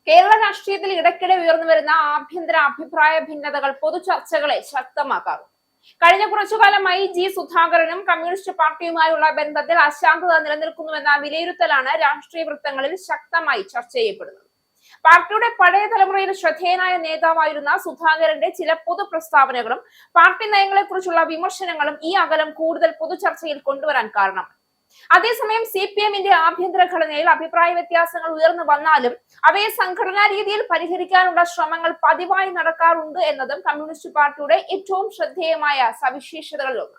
കേരള രാഷ്ട്രീയത്തിൽ ഇടയ്ക്കിടെ ഉയർന്നുവരുന്ന ആഭ്യന്തര അഭിപ്രായ ഭിന്നതകൾ പൊതുചർച്ചകളെ ശക്തമാക്കാറുണ്ട്. കഴിഞ്ഞ കുറച്ചുകാലമായി ജി സുധാകരനും കമ്മ്യൂണിസ്റ്റ് പാർട്ടിയുമായുള്ള ബന്ധത്തിൽ അശാന്തത നിലനിൽക്കുന്നുവെന്ന വിലയിരുത്തലാണ് രാഷ്ട്രീയ വൃത്തങ്ങളിൽ ശക്തമായി ചർച്ച ചെയ്യപ്പെടുന്നത്. പാർട്ടിയുടെ പഴയ തലമുറയിൽ ശ്രദ്ധേയനായ നേതാവായിരുന്ന സുധാകരന്റെ ചില പൊതു പ്രസ്താവനകളും പാർട്ടി നയങ്ങളെക്കുറിച്ചുള്ള വിമർശനങ്ങളും ഈ അകലം കൂടുതൽ പൊതുചർച്ചയിൽ കൊണ്ടുവരാൻ കാരണമാണ്. അതേസമയം CPM-ന്റെ ആഭ്യന്തര ഘടനയിൽ അഭിപ്രായ വ്യത്യാസങ്ങൾ ഉയർന്നു വന്നാലും അവയെ സംഘടനാ രീതിയിൽ പരിഹരിക്കാനുള്ള ശ്രമങ്ങൾ പതിവായി നടക്കാറുണ്ട് എന്നതും കമ്മ്യൂണിസ്റ്റ് പാർട്ടിയുടെ ഏറ്റവും ശ്രദ്ധേയമായ സവിശേഷതകളിലൊന്ന്.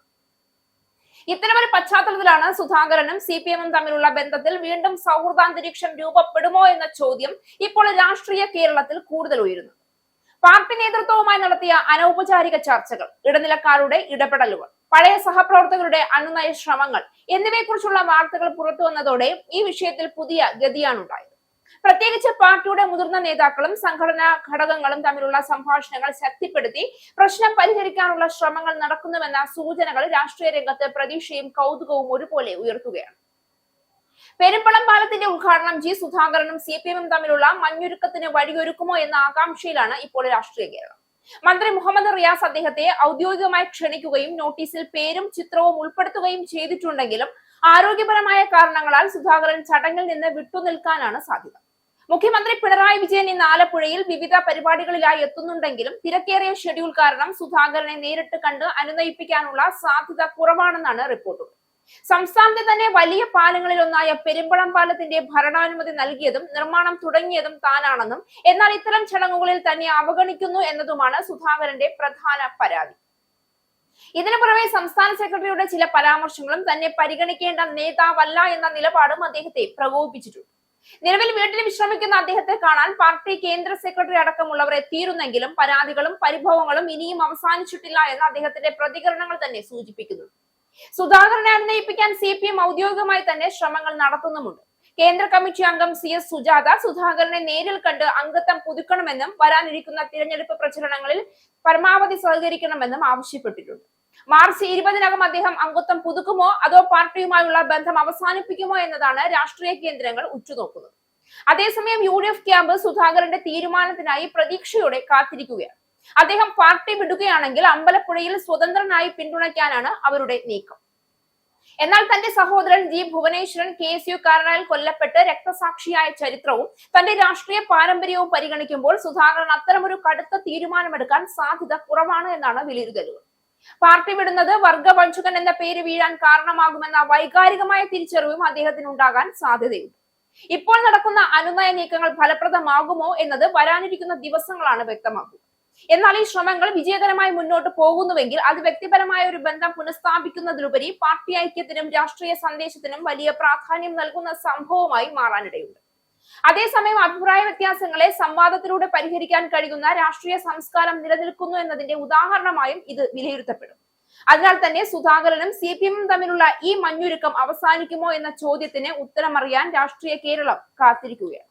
ഇത്തരമൊരു പശ്ചാത്തലത്തിലാണ് സുധാകരനും CPM-ഉം തമ്മിലുള്ള ബന്ധത്തിൽ വീണ്ടും സൗഹൃദാന്തരീക്ഷം രൂപപ്പെടുമോ എന്ന ചോദ്യം ഇപ്പോൾ രാഷ്ട്രീയ കേരളത്തിൽ കൂടുതൽ ഉയരുന്നത്. പാർട്ടി നേതൃത്വവുമായി നടത്തിയ അനൗപചാരിക ചർച്ചകൾ, ഇടനിലക്കാരുടെ ഇടപെടലുകൾ, പഴയ സഹപ്രവർത്തകരുടെ അനുനയ ശ്രമങ്ങൾ എന്നിവയെക്കുറിച്ചുള്ള വാർത്തകൾ പുറത്തു വന്നതോടെ ഈ വിഷയത്തിൽ പുതിയ ഗതിയാണുണ്ടായത്. പ്രത്യേകിച്ച് പാർട്ടിയുടെ മുതിർന്ന നേതാക്കളും സംഘടനാ ഘടകങ്ങളും തമ്മിലുള്ള സംഭാഷണങ്ങൾ ശക്തിപ്പെടുത്തി പ്രശ്നം പരിഹരിക്കാനുള്ള ശ്രമങ്ങൾ നടക്കുന്നുവെന്ന സൂചനകൾ രാഷ്ട്രീയ രംഗത്ത് പ്രതീക്ഷയും കൗതുകവും ഒരുപോലെ ഉയർത്തുകയാണ്. പെരുമ്പളം പാലത്തിന്റെ ഉദ്ഘാടനം ജി സുധാകരനും CPM-ഉം തമ്മിലുള്ള മഞ്ഞൊരുക്കത്തിന് വഴിയൊരുക്കുമോ എന്ന ആകാംക്ഷയിലാണ് ഇപ്പോൾ രാഷ്ട്രീയ കേരളം. മന്ത്രി മുഹമ്മദ് റിയാസ് അദ്ദേഹത്തെ ഔദ്യോഗികമായി ക്ഷണിക്കുകയും നോട്ടീസിൽ പേരും ചിത്രവും ഉൾപ്പെടുത്തുകയും ചെയ്തിട്ടുണ്ടെങ്കിലും ആരോഗ്യപരമായ കാരണങ്ങളാൽ സുധാകരൻ ചടങ്ങിൽ നിന്ന് വിട്ടുനിൽക്കാനാണ് സാധ്യത. മുഖ്യമന്ത്രി പിണറായി വിജയൻ ഇന്ന് ആലപ്പുഴയിൽ വിവിധ പരിപാടികളിലായി എത്തുന്നുണ്ടെങ്കിലും തിരക്കേറിയ ഷെഡ്യൂൾ കാരണം സുധാകരനെ നേരിട്ട് കണ്ട് അനുനയിപ്പിക്കാനുള്ള സാധ്യത കുറവാണെന്നാണ് റിപ്പോർട്ടുകൾ. സംസ്ഥാനത്തെ തന്നെ വലിയ പാലങ്ങളിലൊന്നായ പെരുമ്പളം പാലത്തിന്റെ ഭരണാനുമതി നൽകിയതും നിർമ്മാണം തുടങ്ങിയതും താനാണെന്നും എന്നാൽ ഇത്തരം ചടങ്ങുകളിൽ തന്നെ അവഗണിക്കുന്നു എന്നതുമാണ് സുധാകരന്റെ പ്രധാന പരാതി. ഇതിനു പുറമെ സംസ്ഥാന സെക്രട്ടറിയുടെ ചില പരാമർശങ്ങളും തന്നെ പരിഗണിക്കേണ്ട നേതാവല്ല എന്ന നിലപാടും അദ്ദേഹത്തെ പ്രകോപിപ്പിച്ചിട്ടുണ്ട്. നിലവിൽ വീട്ടിൽ വിശ്രമിക്കുന്ന അദ്ദേഹത്തെ കാണാൻ പാർട്ടി കേന്ദ്ര സെക്രട്ടറി അടക്കമുള്ളവർ എത്തിയിരുന്നെങ്കിലും പരാതികളും പരിഭവങ്ങളും ഇനിയും അവസാനിച്ചിട്ടില്ല എന്ന് അദ്ദേഹത്തിന്റെ പ്രതികരണങ്ങൾ തന്നെ സൂചിപ്പിക്കുന്നുണ്ട്. സുധാകരനെ അനുനയിപ്പിക്കാൻ CPM ഔദ്യോഗികമായി തന്നെ ശ്രമങ്ങൾ നടത്തുന്നുമുണ്ട്. കേന്ദ്ര കമ്മിറ്റി അംഗം CS സുജാത സുധാകരനെ നേരിൽ കണ്ട് അംഗത്വം പുതുക്കണമെന്നും വരാനിരിക്കുന്ന തിരഞ്ഞെടുപ്പ് പ്രചരണങ്ങളിൽ പരമാവധി സഹകരിക്കണമെന്നും ആവശ്യപ്പെട്ടിട്ടുണ്ട്. മാർച്ച് 20-നകം അദ്ദേഹം അംഗത്വം പുതുക്കുമോ അതോ പാർട്ടിയുമായുള്ള ബന്ധം അവസാനിപ്പിക്കുമോ എന്നതാണ് രാഷ്ട്രീയ കേന്ദ്രങ്ങൾ ഉറ്റുനോക്കുന്നത്. അതേസമയം UDF ക്യാമ്പ് സുധാകരന്റെ തീരുമാനത്തിനായി പ്രതീക്ഷയോടെ കാത്തിരിക്കുകയാണ്. അദ്ദേഹം പാർട്ടി വിടുകയാണെങ്കിൽ അമ്പലപ്പുഴയിൽ സ്വതന്ത്രനായി പിന്തുണയ്ക്കാനാണ് അവരുടെ നീക്കം. എന്നാൽ തന്റെ സഹോദരൻ ജി ഭുവനേശ്വരൻ KSU-കാരനാൽ കൊല്ലപ്പെട്ട് രക്തസാക്ഷിയായ ചരിത്രവും തന്റെ രാഷ്ട്രീയ പാരമ്പര്യവും പരിഗണിക്കുമ്പോൾ സുധാകരൻ അത്തരമൊരു കടുത്ത തീരുമാനമെടുക്കാൻ സാധ്യത കുറവാണ് എന്നാണ് വിലയിരുത്തലുകൾ. പാർട്ടി വിടുന്നത് വർഗവഞ്ചകൻ എന്ന പേര് വീഴാൻ കാരണമാകുമെന്ന വൈകാരികമായ തിരിച്ചറിവും അദ്ദേഹത്തിന് ഉണ്ടാകാൻ സാധ്യതയുണ്ട്. ഇപ്പോൾ നടക്കുന്ന അനുനയ നീക്കങ്ങൾ ഫലപ്രദമാകുമോ എന്നത് വരാനിരിക്കുന്ന ദിവസങ്ങളാണ് വ്യക്തമാക്കുക. എന്നാൽ ഈ ശ്രമങ്ങൾ വിജയകരമായി മുന്നോട്ട് പോകുന്നുവെങ്കിൽ അത് വ്യക്തിപരമായ ഒരു ബന്ധം പുനഃസ്ഥാപിക്കുന്നതിലുപരി പാർട്ടി ഐക്യത്തിനും രാഷ്ട്രീയ സന്ദേശത്തിനും വലിയ പ്രാധാന്യം നൽകുന്ന സംഭവമായി മാറാനിടയുണ്ട്. അതേസമയം അഭിപ്രായ വ്യത്യാസങ്ങളെ സംവാദത്തിലൂടെ പരിഹരിക്കാൻ കഴിയുന്ന രാഷ്ട്രീയ സംസ്കാരം നിലനിൽക്കുന്നു എന്നതിന്റെ ഉദാഹരണമായും ഇത് വിലയിരുത്തപ്പെടും. അതിനാൽ തന്നെ സുധാകരനും CPM-ഉം തമ്മിലുള്ള ഈ മഞ്ഞുരുക്കം അവസാനിക്കുമോ എന്ന ചോദ്യത്തിന് ഉത്തരമറിയാൻ രാഷ്ട്രീയ കേരളം കാത്തിരിക്കുകയാണ്.